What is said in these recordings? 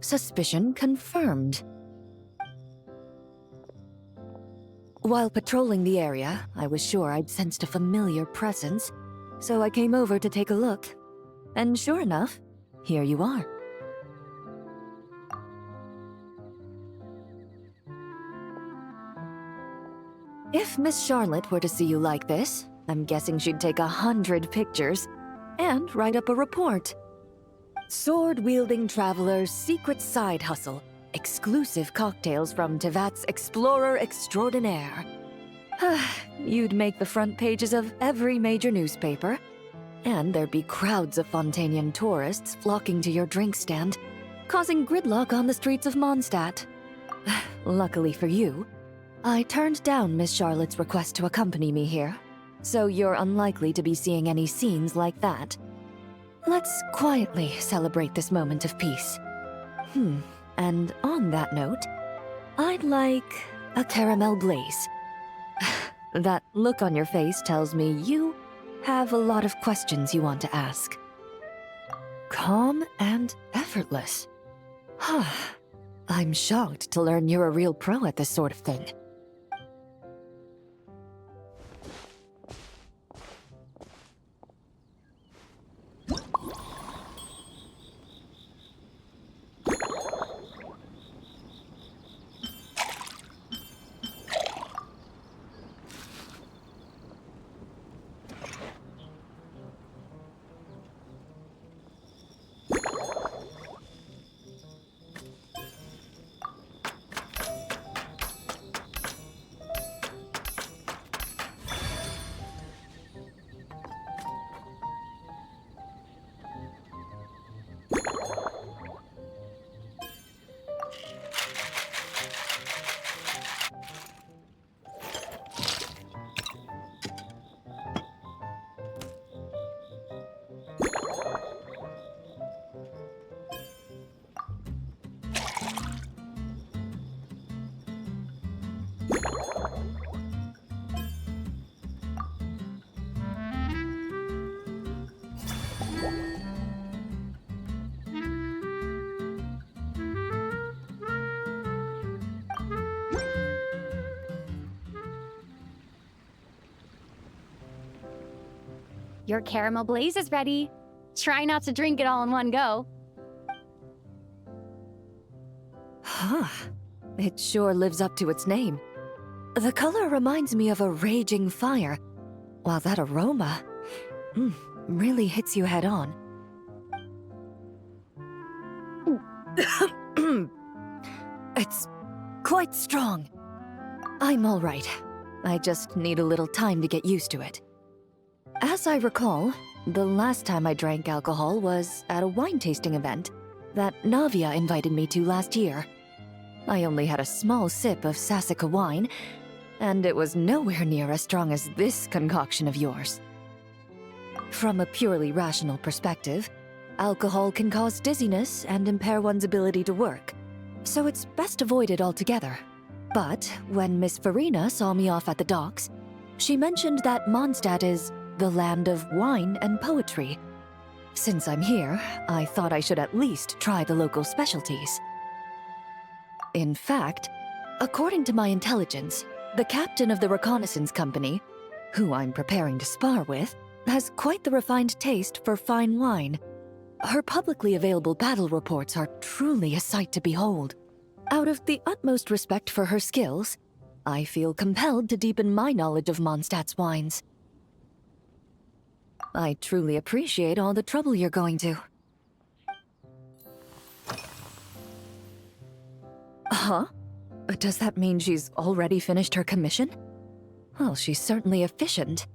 Suspicion confirmed. While patrolling the area, I was sure I'd sensed a familiar presence, so I came over to take a look. And sure enough, here you are. If Miss Charlotte were to see you like this, I'm guessing she'd take 100 pictures and write up a report. Sword-wielding traveler's secret side hustle. Exclusive cocktails from Tevat's Explorer Extraordinaire. You'd make the front pages of every major newspaper, and there'd be crowds of Fontanian tourists flocking to your drink stand, causing gridlock on the streets of Mondstadt. Luckily for you, I turned down Miss Charlotte's request to accompany me here, so you're unlikely to be seeing any scenes like that. Let's quietly celebrate this moment of peace. And on that note, I'd like a caramel blaze. That look on your face tells me you have a lot of questions you want to ask. Calm and effortless. I'm shocked to learn you're a real pro at this sort of thing. Your caramel blaze is ready. Try not to drink it all in one go. It sure lives up to its name. The color reminds me of a raging fire, while that aroma really hits you head on. It's quite strong. I'm all right. I just need a little time to get used to it. As I recall, the last time I drank alcohol was at a wine tasting event that Navia invited me to last year. I only had a small sip of Sassica wine, and it was nowhere near as strong as this concoction of yours. From a purely rational perspective, alcohol can cause dizziness and impair one's ability to work, so it's best avoided altogether. But when Miss Farina saw me off at the docks, she mentioned that Mondstadt is the land of wine and poetry. Since I'm here, I thought I should at least try the local specialties. In fact, according to my intelligence, the captain of the reconnaissance company, who I'm preparing to spar with, has quite the refined taste for fine wine. Her publicly available battle reports are truly a sight to behold. Out of the utmost respect for her skills, I feel compelled to deepen my knowledge of Mondstadt's wines. I truly appreciate all the trouble you're going to. Huh? Does that mean she's already finished her commission? Well, she's certainly efficient.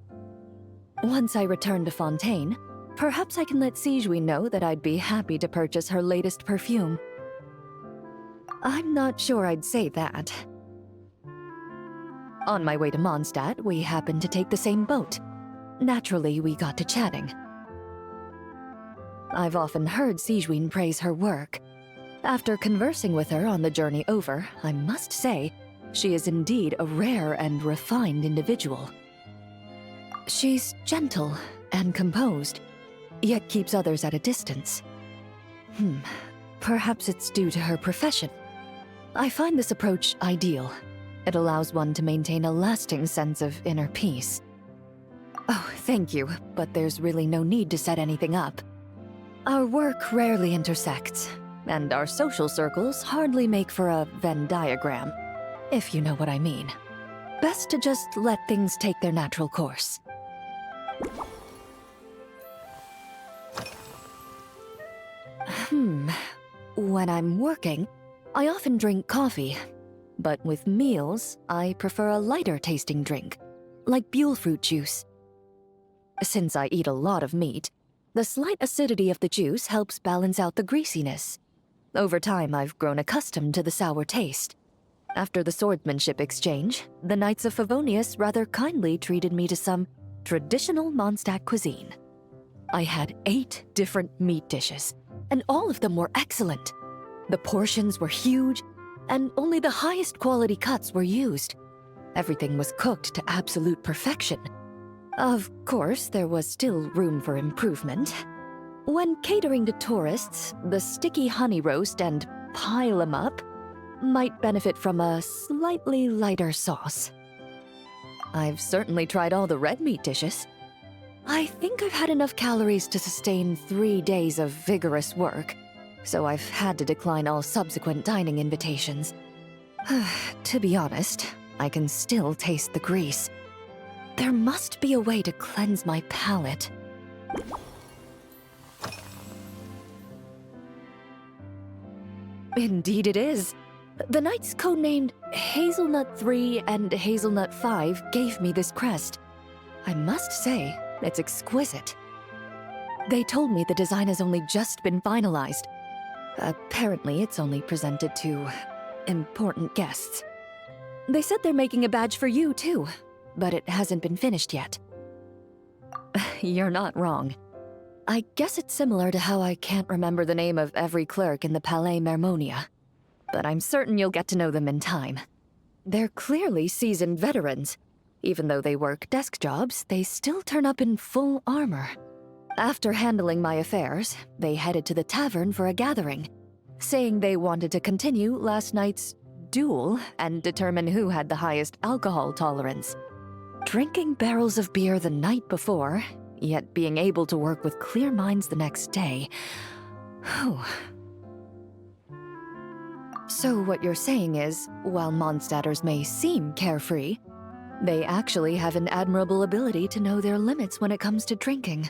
Once I return to Fontaine, perhaps I can let Sigewinne know that I'd be happy to purchase her latest perfume. I'm not sure I'd say that. On my way to Mondstadt, we happened to take the same boat. Naturally, we got to chatting. I've often heard Sigewinne praise her work. After conversing with her on the journey over, I must say, she is indeed a rare and refined individual. She's gentle and composed, yet keeps others at a distance. Perhaps it's due to her profession. I find this approach ideal. It allows one to maintain a lasting sense of inner peace. Oh, thank you, but there's really no need to set anything up. Our work rarely intersects, and our social circles hardly make for a Venn diagram, if you know what I mean. Best to just let things take their natural course. When I'm working, I often drink coffee. But with meals, I prefer a lighter tasting drink, like Buell fruit juice. Since I eat a lot of meat, the slight acidity of the juice helps balance out the greasiness. Over time, I've grown accustomed to the sour taste. After the swordsmanship exchange, the Knights of Favonius rather kindly treated me to some traditional Mondstadt cuisine. I had 8 different meat dishes, and all of them were excellent. The portions were huge, and only the highest quality cuts were used. Everything was cooked to absolute perfection. Of course, there was still room for improvement. When catering to tourists, the sticky honey roast and pile 'em up might benefit from a slightly lighter sauce. I've certainly tried all the red meat dishes. I think I've had enough calories to sustain 3 days of vigorous work, so I've had to decline all subsequent dining invitations. To be honest, I can still taste the grease. There must be a way to cleanse my palate. Indeed it is. The knights codenamed Hazelnut 3 and Hazelnut 5 gave me this crest. I must say, it's exquisite. They told me the design has only just been finalized. Apparently, it's only presented to important guests. They said they're making a badge for you, too, but it hasn't been finished yet. You're not wrong. I guess it's similar to how I can't remember the name of every clerk in the Palais Mermonia, but I'm certain you'll get to know them in time. They're clearly seasoned veterans. Even though they work desk jobs, they still turn up in full armor. After handling my affairs, they headed to the tavern for a gathering, saying they wanted to continue last night's duel and determine who had the highest alcohol tolerance. Drinking barrels of beer the night before, yet being able to work with clear minds the next day. Whew. So what you're saying is, while Mondstadters may seem carefree, they actually have an admirable ability to know their limits when it comes to drinking.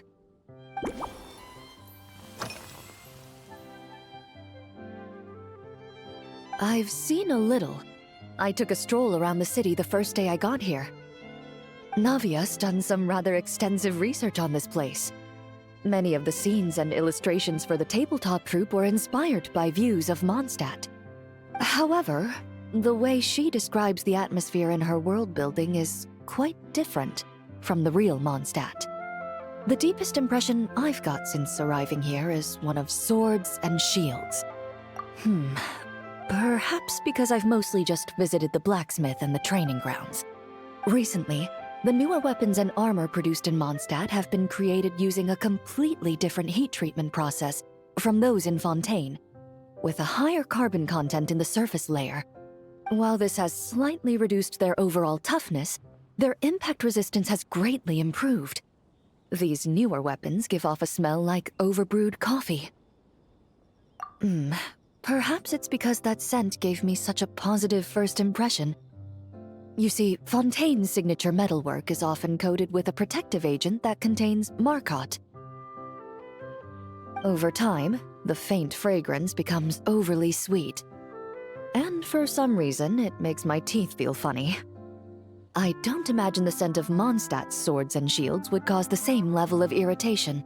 I've seen a little. I took a stroll around the city the first day I got here. Navia's done some rather extensive research on this place. Many of the scenes and illustrations for the tabletop troupe were inspired by views of Mondstadt. However, the way she describes the atmosphere in her world building is quite different from the real Mondstadt. The deepest impression I've got since arriving here is one of swords and shields. Perhaps because I've mostly just visited the blacksmith and the training grounds. Recently, the newer weapons and armor produced in Mondstadt have been created using a completely different heat treatment process from those in Fontaine, with a higher carbon content in the surface layer. While this has slightly reduced their overall toughness, their impact resistance has greatly improved. These newer weapons give off a smell like overbrewed coffee. Perhaps it's because that scent gave me such a positive first impression. You see, Fontaine's signature metalwork is often coated with a protective agent that contains Marcotte. Over time, the faint fragrance becomes overly sweet. And for some reason, it makes my teeth feel funny. I don't imagine the scent of Mondstadt's swords and shields would cause the same level of irritation.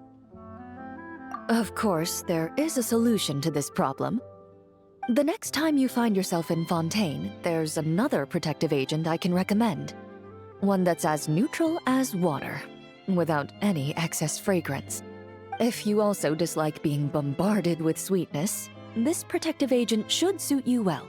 Of course, there is a solution to this problem. The next time you find yourself in Fontaine, there's another protective agent I can recommend. One that's as neutral as water, without any excess fragrance. If you also dislike being bombarded with sweetness, this protective agent should suit you well.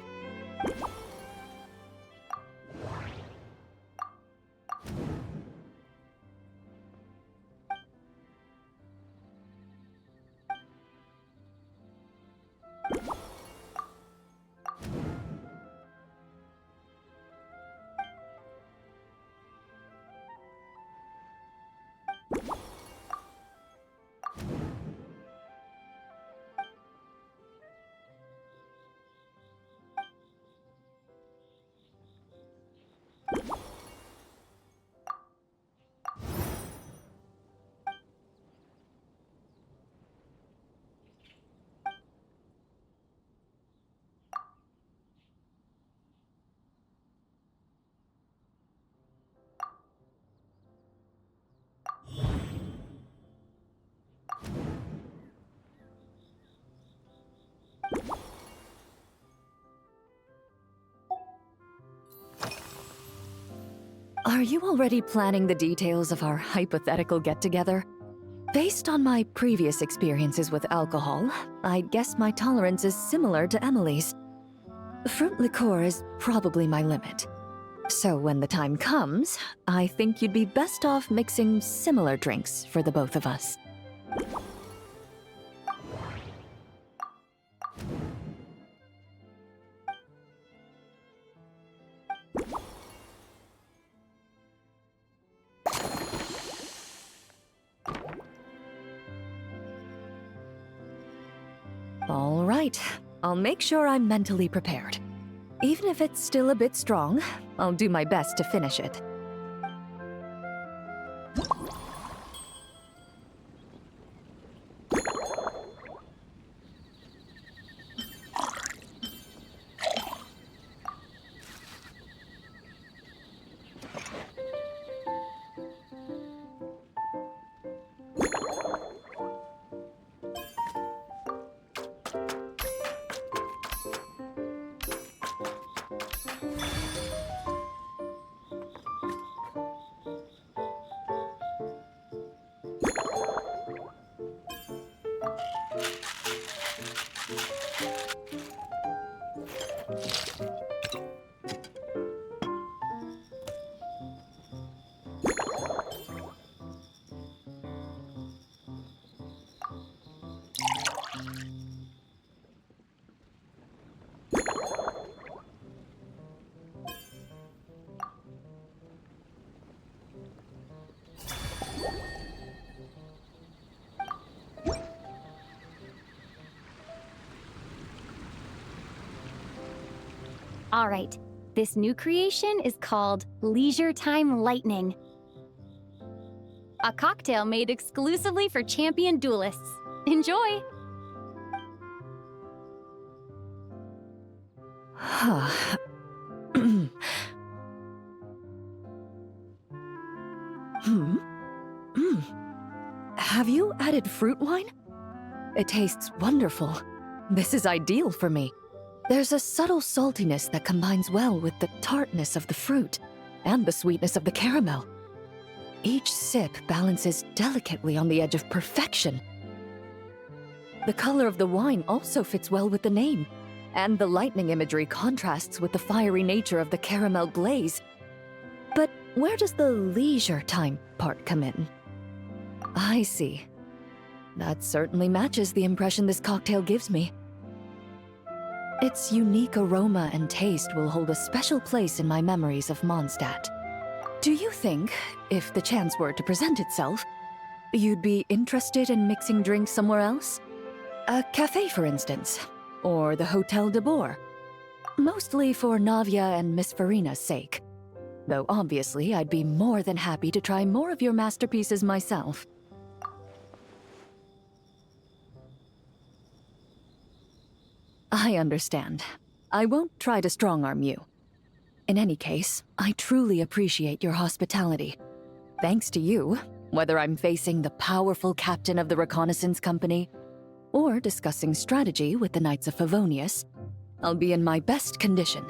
Are you already planning the details of our hypothetical get-together? Based on my previous experiences with alcohol, I'd guess my tolerance is similar to Emily's. Fruit liqueur is probably my limit. So when the time comes, I think you'd be best off mixing similar drinks for the both of us. All right, I'll make sure I'm mentally prepared. Even if it's still a bit strong, I'll do my best to finish it. All right, this new creation is called Leisure Time Lightning. A cocktail made exclusively for champion duelists. Enjoy! Have you added fruit wine? It tastes wonderful. This is ideal for me. There's a subtle saltiness that combines well with the tartness of the fruit and the sweetness of the caramel. Each sip balances delicately on the edge of perfection. The color of the wine also fits well with the name, and the lightning imagery contrasts with the fiery nature of the caramel glaze. But where does the leisure time part come in? I see. That certainly matches the impression this cocktail gives me. Its unique aroma and taste will hold a special place in my memories of Mondstadt. Do you think, if the chance were to present itself, you'd be interested in mixing drinks somewhere else? A cafe, for instance, or the Hotel de Boer. Mostly for Navia and Miss Farina's sake. Though obviously I'd be more than happy to try more of your masterpieces myself. I understand. I won't try to strong-arm you. In any case, I truly appreciate your hospitality. Thanks to you, whether I'm facing the powerful captain of the reconnaissance company or discussing strategy with the Knights of Favonius, I'll be in my best condition.